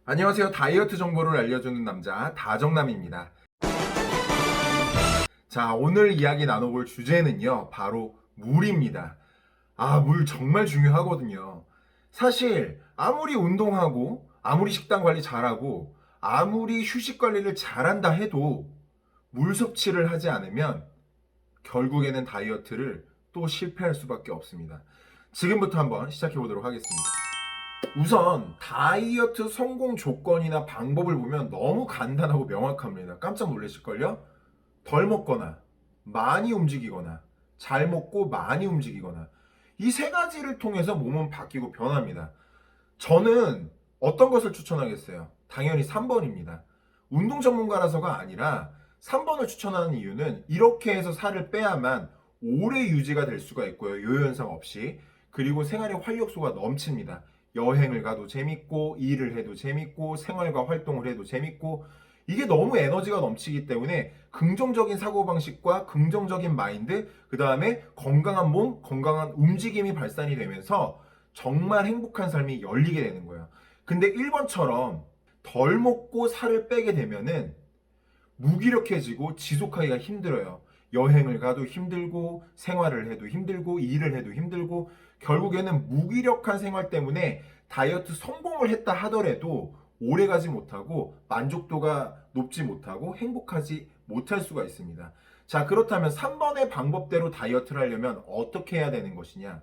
안녕하세요. 다이어트 정보를 알려주는 남자 다정남입니다. 자, 오늘 이야기 나눠볼 주제는요, 바로 물입니다. 물 정말 중요하거든요. 사실 아무리 운동하고 아무리 식단 관리 잘하고 아무리 휴식 관리를 잘한다 해도 물 섭취를 하지 않으면 결국에는 다이어트를 또 실패할 수밖에 없습니다. 지금부터 한번 시작해 보도록 하겠습니다. 우선 다이어트 성공 조건이나 방법을 보면 너무 간단하고 명확합니다. 깜짝 놀라실걸요? 덜 먹거나 많이 움직이거나 잘 먹고 많이 움직이거나 이 세 가지를 통해서 몸은 바뀌고 변합니다. 저는 어떤 것을 추천하겠어요? 당연히 3번입니다. 운동 전문가라서가 아니라 3번을 추천하는 이유는 이렇게 해서 살을 빼야만 오래 유지가 될 수가 있고요. 요요 현상 없이. 그리고 생활의 활력소가 넘칩니다. 여행을 가도 재밌고 일을 해도 재밌고 생활과 활동을 해도 재밌고 이게 너무 에너지가 넘치기 때문에 긍정적인 사고방식과 긍정적인 마인드, 그 다음에 건강한 몸, 건강한 움직임이 발산이 되면서 정말 행복한 삶이 열리게 되는 거예요. 근데 1번처럼 덜 먹고 살을 빼게 되면은 무기력해지고 지속하기가 힘들어요. 여행을 가도 힘들고 생활을 해도 힘들고 일을 해도 힘들고 결국에는 무기력한 생활 때문에 다이어트 성공을 했다 하더라도 오래가지 못하고 만족도가 높지 못하고 행복하지 못할 수가 있습니다. 자, 그렇다면 3번의 방법대로 다이어트를 하려면 어떻게 해야 되는 것이냐?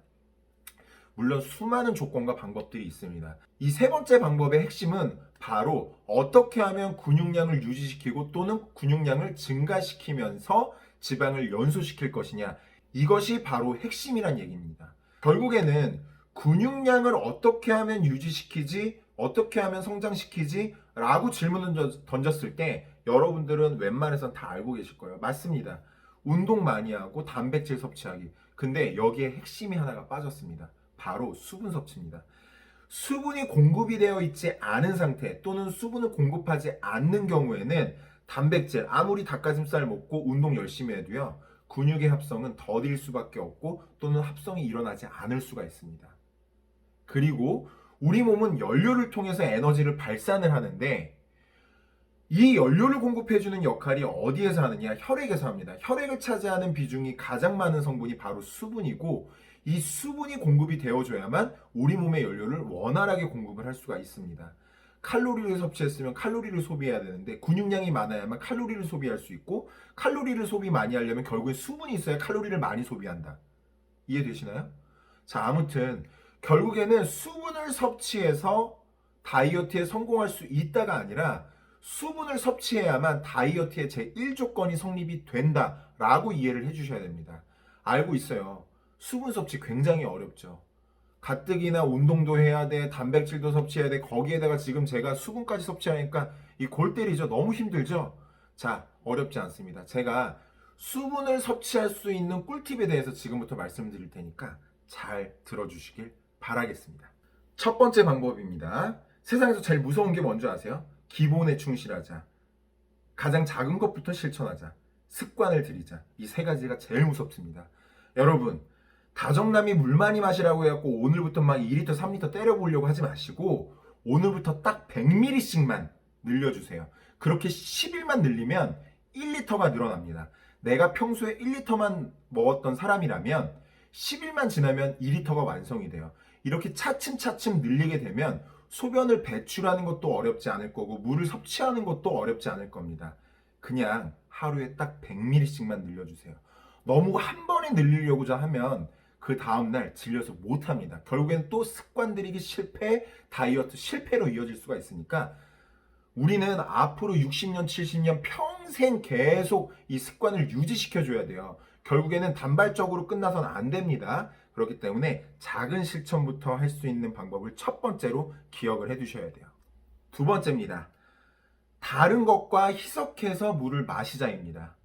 물론 수많은 조건과 방법들이 있습니다. 이 세 번째 방법의 핵심은 바로 어떻게 하면 근육량을 유지시키고 또는 근육량을 증가시키면서 지방을 연소시킬 것이냐. 이것이 바로 핵심이란 얘기입니다. 결국에는 근육량을 어떻게 하면 유지시키지, 어떻게 하면 성장시키지 라고 질문을 던졌을 때 여러분들은 웬만해선 다 알고 계실 거예요. 맞습니다. 운동 많이 하고 단백질 섭취하기. 근데 여기에 핵심이 하나가 빠졌습니다. 바로 수분 섭취입니다. 수분이 공급이 되어 있지 않은 상태 또는 수분을 공급하지 않는 경우에는 단백질, 아무리 닭가슴살 먹고 운동 열심히 해도요, 근육의 합성은 더딜 수밖에 없고 또는 합성이 일어나지 않을 수가 있습니다. 그리고 우리 몸은 연료를 통해서 에너지를 발산을 하는데 이 연료를 공급해주는 역할이 어디에서 하느냐? 혈액에서 합니다. 혈액을 차지하는 비중이 가장 많은 성분이 바로 수분이고 이 수분이 공급이 되어줘야만 우리 몸의 연료를 원활하게 공급을 할 수가 있습니다. 칼로리를 섭취했으면 칼로리를 소비해야 되는데 근육량이 많아야만 칼로리를 소비할 수 있고 칼로리를 소비 많이 하려면 결국엔 수분이 있어야 칼로리를 많이 소비한다. 이해되시나요? 자, 아무튼 결국에는 수분을 섭취해서 다이어트에 성공할 수 있다가 아니라 수분을 섭취해야만 다이어트의 제1조건이 성립이 된다라고 이해를 해주셔야 됩니다. 알고 있어요. 수분 섭취 굉장히 어렵죠. 가뜩이나 운동도 해야 돼, 단백질도 섭취해야 돼, 거기에다가 지금 제가 수분까지 섭취하니까 이 골 때리죠. 너무 힘들죠? 자, 어렵지 않습니다. 제가 수분을 섭취할 수 있는 꿀팁에 대해서 지금부터 말씀드릴 테니까 잘 들어주시길 바라겠습니다. 첫 번째 방법입니다. 세상에서 제일 무서운 게 뭔지 아세요? 기본에 충실하자. 가장 작은 것부터 실천하자. 습관을 들이자. 이 세 가지가 제일 무섭습니다. 여러분, 다정남이 물 많이 마시라고 해갖고 오늘부터 막 2리터, 3리터 때려보려고 하지 마시고 오늘부터 딱 100ml씩만 늘려주세요. 그렇게 10일만 늘리면 1리터가 늘어납니다. 내가 평소에 1리터만 먹었던 사람이라면 10일만 지나면 2리터가 완성이 돼요. 이렇게 차츰차츰 늘리게 되면 소변을 배출하는 것도 어렵지 않을 거고 물을 섭취하는 것도 어렵지 않을 겁니다. 그냥 하루에 딱 100ml씩만 늘려주세요. 너무 한 번에 늘리려고자 하면 그 다음날 질려서 못합니다. 결국엔 또 습관 들이기 실패, 다이어트 실패로 이어질 수가 있으니까 우리는 앞으로 60년, 70년 평생 계속 이 습관을 유지시켜줘야 돼요. 결국에는 단발적으로 끝나서는 안 됩니다. 그렇기 때문에 작은 실천부터 할 수 있는 방법을 첫 번째로 기억을 해두셔야 돼요. 두 번째입니다. 다른 것과 희석해서 물을 마시자입니다.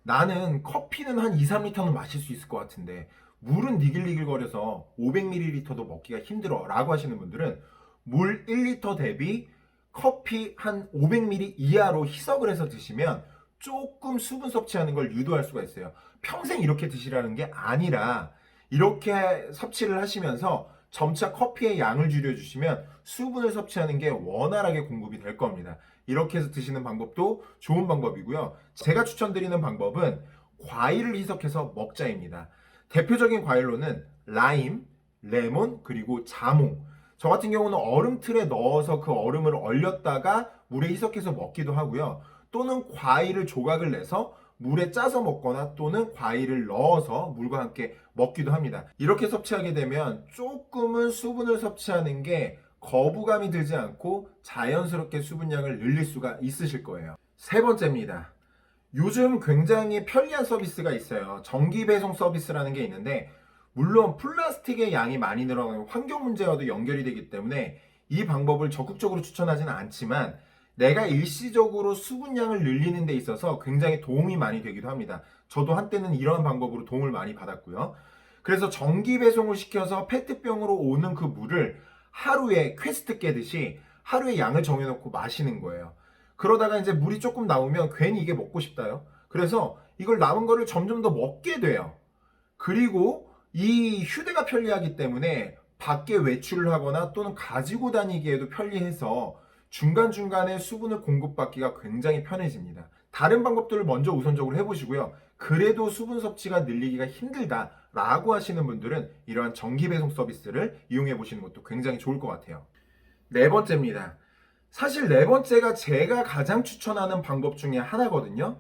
나는 커피는 한 2, 3리터는 마실 수 있을 것 같은데 물은 니글니글거려서 500ml도 먹기가 힘들어 라고 하시는 분들은 물 1리터 대비 커피 한 500ml 이하로 희석을 해서 드시면 조금 수분 섭취하는 걸 유도할 수가 있어요. 평생 이렇게 드시라는 게 아니라 이렇게 섭취를 하시면서 점차 커피의 양을 줄여주시면 수분을 섭취하는 게 원활하게 공급이 될 겁니다. 이렇게 해서 드시는 방법도 좋은 방법이고요. 제가 추천드리는 방법은 과일을 희석해서 먹자입니다. 대표적인 과일로는 라임, 레몬, 그리고 자몽. 저 같은 경우는 얼음틀에 넣어서 그 얼음을 얼렸다가 물에 희석해서 먹기도 하고요. 또는 과일을 조각을 내서 물에 짜서 먹거나 또는 과일을 넣어서 물과 함께 먹기도 합니다. 이렇게 섭취하게 되면 조금은 수분을 섭취하는 게 거부감이 들지 않고 자연스럽게 수분량을 늘릴 수가 있으실 거예요. 세 번째입니다. 요즘 굉장히 편리한 서비스가 있어요. 정기 배송 서비스라는 게 있는데, 물론 플라스틱의 양이 많이 늘어나는 환경 문제와도 연결이 되기 때문에 이 방법을 적극적으로 추천하지는 않지만, 내가 일시적으로 수분량을 늘리는 데 있어서 굉장히 도움이 많이 되기도 합니다. 저도 한때는 이러한 방법으로 도움을 많이 받았고요. 그래서 정기 배송을 시켜서 페트병으로 오는 그 물을 하루에 퀘스트 깨듯이 하루에 양을 정해놓고 마시는 거예요. 그러다가 이제 물이 조금 나오면 괜히 이게 먹고 싶다요. 그래서 이걸 남은 거를 점점 더 먹게 돼요. 그리고 이 휴대가 편리하기 때문에 밖에 외출을 하거나 또는 가지고 다니기에도 편리해서 중간중간에 수분을 공급받기가 굉장히 편해집니다. 다른 방법들을 먼저 우선적으로 해보시고요. 그래도 수분 섭취가 늘리기가 힘들다라고 하시는 분들은 이러한 정기 배송 서비스를 이용해 보시는 것도 굉장히 좋을 것 같아요. 네 번째입니다. 사실 네 번째가 제가 가장 추천하는 방법 중에 하나거든요.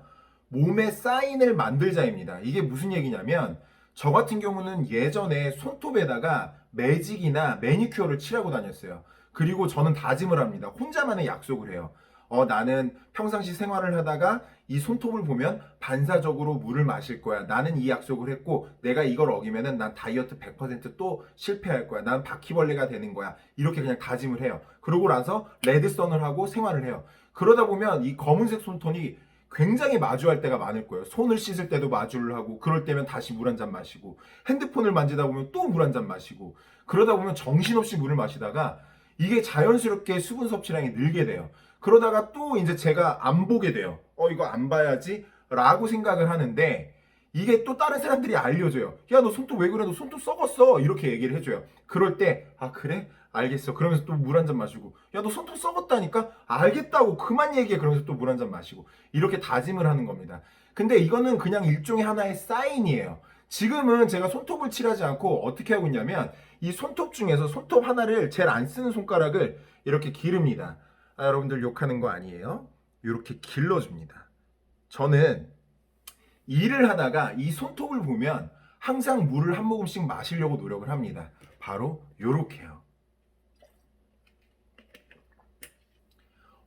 몸에 사인을 만들자입니다. 이게 무슨 얘기냐면, 저 같은 경우는 예전에 손톱에다가 매직이나 매니큐어를 칠하고 다녔어요. 그리고 저는 다짐을 합니다. 혼자만의 약속을 해요. 나는 평상시 생활을 하다가 이 손톱을 보면 반사적으로 물을 마실 거야. 나는 이 약속을 했고, 내가 이걸 어기면은 난 다이어트 100%또 실패할 거야. 난 바퀴벌레가 되는 거야. 이렇게 그냥 다짐을 해요. 그러고 나서 레드선을 하고 생활을 해요. 그러다 보면 이 검은색 손톱이 굉장히 마주할 때가 많을 거예요. 손을 씻을 때도 마주를 하고, 그럴 때면 다시 물 한 잔 마시고, 핸드폰을 만지다 보면 또 물 한 잔 마시고, 그러다 보면 정신없이 물을 마시다가 이게 자연스럽게 수분 섭취량이 늘게 돼요. 그러다가 또 이제 제가 안 보게 돼요. 이거 안 봐야지 라고 생각을 하는데, 이게 또 다른 사람들이 알려줘요. 야, 너 손톱 왜 그래? 너 손톱 썩었어. 이렇게 얘기를 해줘요. 그럴 때, 아, 그래? 알겠어. 그러면서 또 물 한 잔 마시고, 야, 너 손톱 썩었다니까? 알겠다고 그만 얘기해. 그러면서 또 물 한 잔 마시고, 이렇게 다짐을 하는 겁니다. 근데 이거는 그냥 일종의 하나의 사인이에요. 지금은 제가 손톱을 칠하지 않고 어떻게 하고 있냐면, 이 손톱 중에서 손톱 하나를 제일 안 쓰는 손가락을 이렇게 기릅니다. 여러분들 욕하는 거 아니에요. 이렇게 길러줍니다. 저는 일을 하다가 이 손톱을 보면 항상 물을 한 모금씩 마시려고 노력을 합니다. 바로 요렇게요.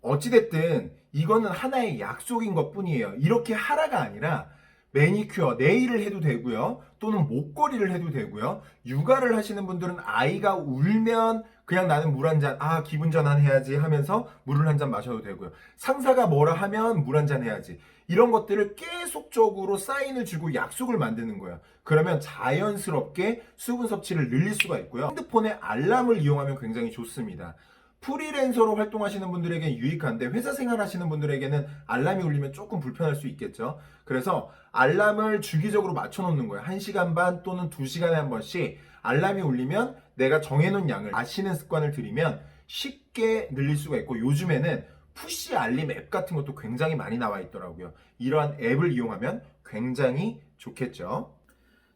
어찌됐든 이거는 하나의 약속인 것 뿐이에요. 이렇게 하라가 아니라 매니큐어, 네일을 해도 되고요. 또는 목걸이를 해도 되고요. 육아를 하시는 분들은 아이가 울면 그냥 나는 물 한 잔, 기분 전환해야지 하면서 물을 한 잔 마셔도 되고요. 상사가 뭐라 하면 물 한 잔 해야지. 이런 것들을 계속적으로 사인을 주고 약속을 만드는 거예요. 그러면 자연스럽게 수분 섭취를 늘릴 수가 있고요. 핸드폰에 알람을 이용하면 굉장히 좋습니다. 프리랜서로 활동하시는 분들에게 유익한데, 회사 생활 하시는 분들에게는 알람이 울리면 조금 불편할 수 있겠죠. 그래서 알람을 주기적으로 맞춰놓는 거예요. 1시간 반 또는 2시간에 한 번씩 알람이 울리면 내가 정해놓은 양을 마시는 습관을 들이면 쉽게 늘릴 수가 있고, 요즘에는 푸시 알림 앱 같은 것도 굉장히 많이 나와 있더라고요. 이러한 앱을 이용하면 굉장히 좋겠죠.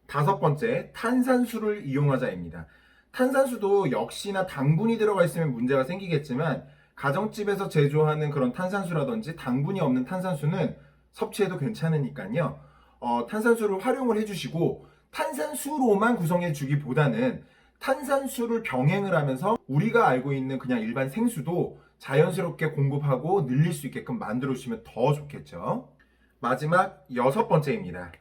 다섯 번째, 탄산수를 이용하자입니다. 탄산수도 역시나 당분이 들어가 있으면 문제가 생기겠지만, 가정집에서 제조하는 그런 탄산수라든지 당분이 없는 탄산수는 섭취해도 괜찮으니까요. 탄산수를 활용을 해주시고, 탄산수로만 구성해 주기보다는 탄산수를 병행을 하면서 우리가 알고 있는 그냥 일반 생수도 자연스럽게 공급하고 늘릴 수 있게끔 만들어 주시면 더 좋겠죠. 마지막 여섯 번째입니다.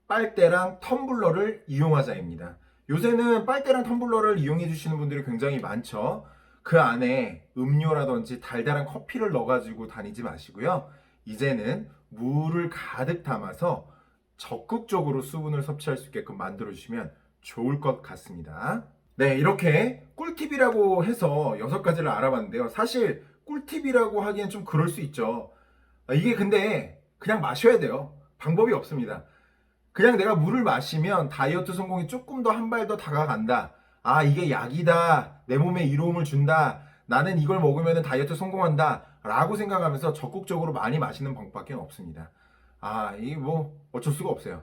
빨대랑 텀블러를 이용하자입니다. 요새는 빨대랑 텀블러를 이용해 주시는 분들이 굉장히 많죠. 그 안에 음료라든지 달달한 커피를 넣어가지고 다니지 마시고요. 이제는 물을 가득 담아서 적극적으로 수분을 섭취할 수 있게끔 만들어 주시면 좋을 것 같습니다. 네, 이렇게 꿀팁이라고 해서 6가지를 알아봤는데요. 사실 꿀팁이라고 하기엔 좀 그럴 수 있죠. 이게 근데 그냥 마셔야 돼요. 방법이 없습니다. 그냥 내가 물을 마시면 다이어트 성공이 조금 더 한 발 더 다가간다 아, 이게 약이다. 내 몸에 이로움을 준다. 나는 이걸 먹으면 다이어트 성공한다. 라고 생각하면서 적극적으로 많이 마시는 방법밖에 없습니다. 아, 이 뭐 어쩔 수가 없어요.